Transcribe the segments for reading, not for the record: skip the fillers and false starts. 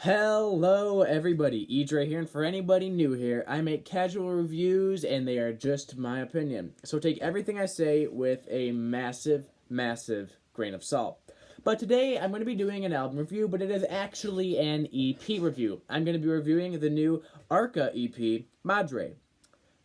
Hello everybody, Edre here, and for anybody new here, I make casual reviews and they are just my opinion. So take everything I say with a massive, massive grain of salt. But today I'm going to be doing an album review, but it is actually an EP review. I'm going to be reviewing the new Arca EP, Madre.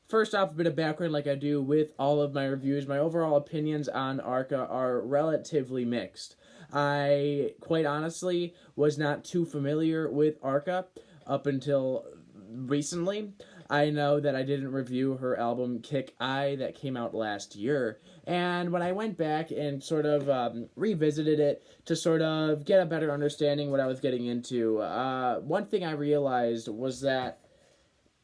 First off, a bit of background like I do with all of my reviews. My overall opinions on Arca are relatively mixed. I, quite honestly, was not too familiar with Arca up until recently. I know that I didn't review her album Kick I that came out last year, and when I went back and sort of revisited it to sort of get a better understanding what I was getting into, one thing I realized was that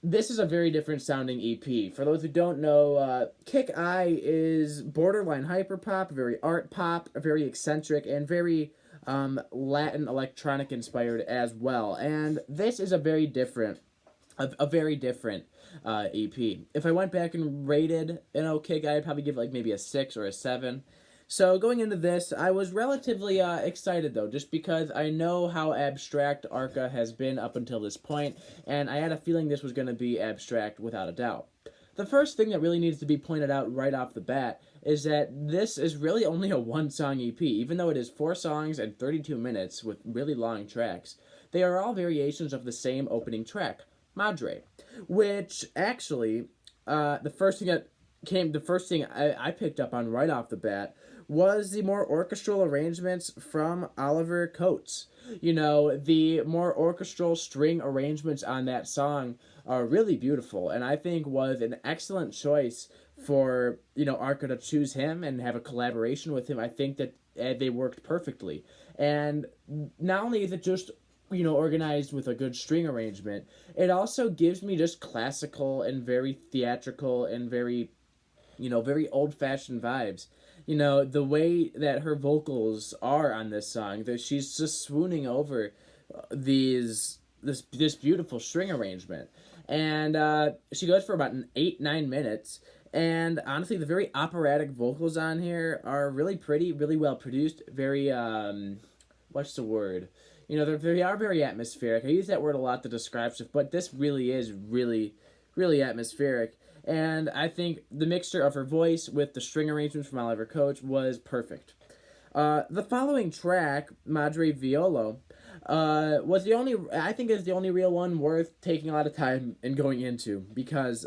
this is a very different sounding EP. For those who don't know, Kick I is borderline hyperpop, very art pop, very eccentric, and very Latin electronic inspired as well. And this is a very different, EP. If I went back and rated, Kick I, I'd probably give it like maybe a 6 or a 7. So going into this, I was relatively excited though, just because I know how abstract Arca has been up until this point, and I had a feeling this was going to be abstract without a doubt. The first thing that really needs to be pointed out right off the bat is that this is really only a one-song EP, even though it is 4 songs and 32 minutes with really long tracks. They are all variations of the same opening track, Madre, which actually, the first thing I picked up on right off the bat was the more orchestral arrangements from Oliver Coates. The more orchestral string arrangements on that song are really beautiful, and I think was an excellent choice for, Arca to choose him and have a collaboration with him. I think that they worked perfectly. And not only is it just organized with a good string arrangement, it also gives me just classical and very theatrical and very very old-fashioned vibes. The way that her vocals are on this song, that she's just swooning over this beautiful string arrangement. And she goes for about 8-9 minutes. And honestly, the very operatic vocals on here are really pretty, really well produced, very, what's the word? They are very atmospheric. I use that word a lot to describe stuff, but this really is really, really atmospheric. And I think the mixture of her voice with the string arrangements from Oliver Coates was perfect. The following track, Madreviolo, was I think is the only real one worth taking a lot of time and going into, because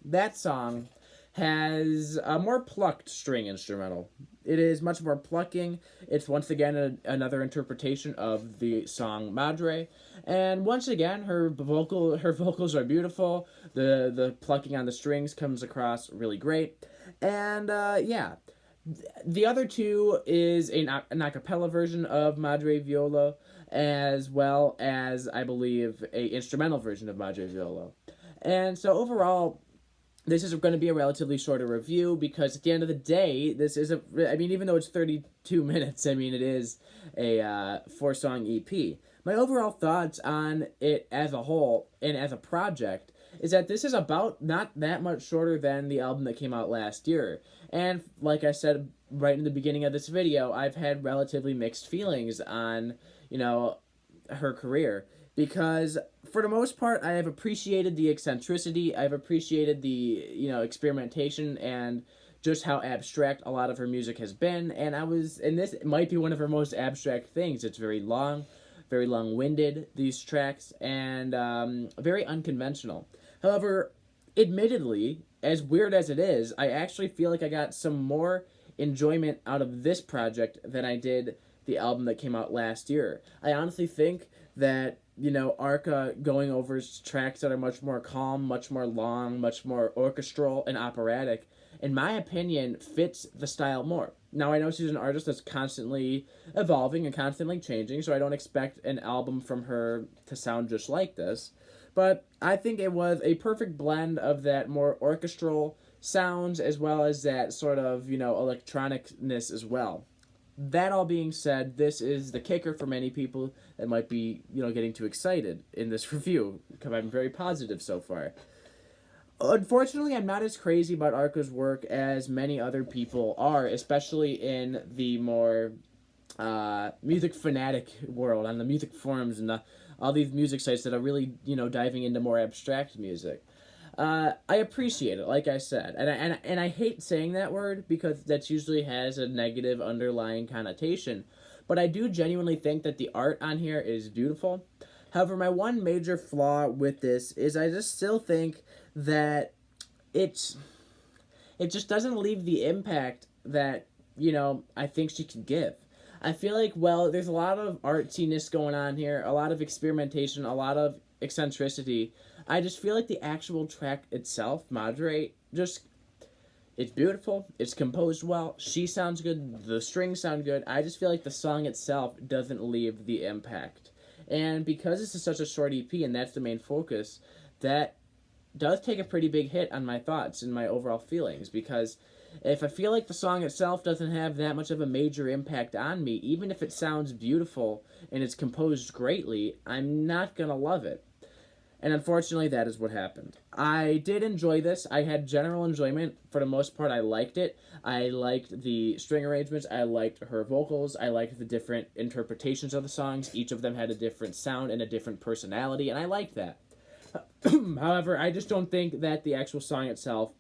that song has a more plucked string instrumental. It is much more plucking. It's once again another interpretation of the song Madre, and once again her vocals are beautiful. The plucking on the strings comes across really great, and yeah. The other two is an acapella version of Madreviolo, as well as, I believe, a instrumental version of Madreviolo. And so overall, this is going to be a relatively shorter review because at the end of the day, even though it's 32 minutes, it is a 4-song EP. My overall thoughts on it as a whole and as a project is that this is about not that much shorter than the album that came out last year. And like I said right in the beginning of this video, I've had relatively mixed feelings on, her career. Because for the most part, I have appreciated the eccentricity, I've appreciated the, experimentation and just how abstract a lot of her music has been. And this might be one of her most abstract things. It's very long-winded, these tracks, and very unconventional. However, admittedly, as weird as it is, I actually feel like I got some more enjoyment out of this project than I did the album that came out last year. I honestly think that, Arca going over tracks that are much more calm, much more long, much more orchestral and operatic, in my opinion, fits the style more. Now, I know she's an artist that's constantly evolving and constantly changing, so I don't expect an album from her to sound just like this. But I think it was a perfect blend of that more orchestral sounds as well as that sort of, electronicness as well. That all being said, this is the kicker for many people that might be, getting too excited in this review, because I'm very positive so far. Unfortunately, I'm not as crazy about Arca's work as many other people are, especially in the more music fanatic world, on the music forums and all these music sites that are really, diving into more abstract music. I appreciate it, like I said, and I hate saying that word because that usually has a negative underlying connotation, but I do genuinely think that the art on here is beautiful. However, my one major flaw with this is I just still think that it's it just doesn't leave the impact that I think she could give. I feel like, well, there's a lot of artsiness going on here, a lot of experimentation, a lot of eccentricity. I just feel like the actual track itself, Madre, just it's beautiful. It's composed well. She sounds good. The strings sound good. I just feel like the song itself doesn't leave the impact. And because this is such a short EP and that's the main focus, that does take a pretty big hit on my thoughts and my overall feelings, because if I feel like the song itself doesn't have that much of a major impact on me, even if it sounds beautiful and it's composed greatly, I'm not going to love it. And unfortunately, that is what happened. I did enjoy this. I had general enjoyment. For the most part, I liked it. I liked the string arrangements. I liked her vocals. I liked the different interpretations of the songs. Each of them had a different sound and a different personality, and I liked that. However, I just don't think that the actual song itself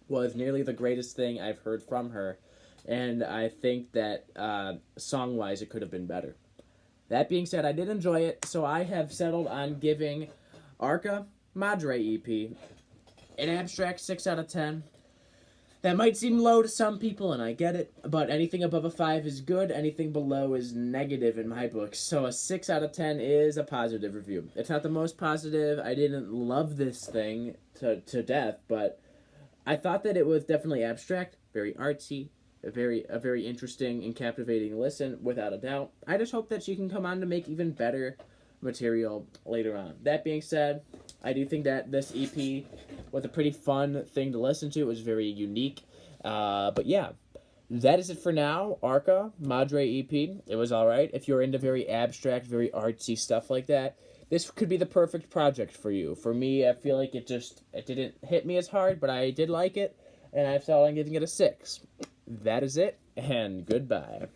was nearly the greatest thing I've heard from her, and I think that song-wise it could have been better. That being said, I did enjoy it, so I have settled on giving Arca Madre EP an abstract 6 out of 10. That might seem low to some people, and I get it, but anything above a 5 is good, anything below is negative in my books, so a 6 out of 10 is a positive review. It's not the most positive. I didn't love this thing to death, but I thought that it was definitely abstract, very artsy, a very interesting and captivating listen, without a doubt. I just hope that she can come on to make even better material later on. That being said, I do think that this EP was a pretty fun thing to listen to. It was very unique. But yeah, that is it for now. Arca Madre EP. It was alright. If you're into very abstract, very artsy stuff like that, this could be the perfect project for you. For me, I feel like it didn't hit me as hard, but I did like it, and I've settled on giving it a 6. That is it, and goodbye.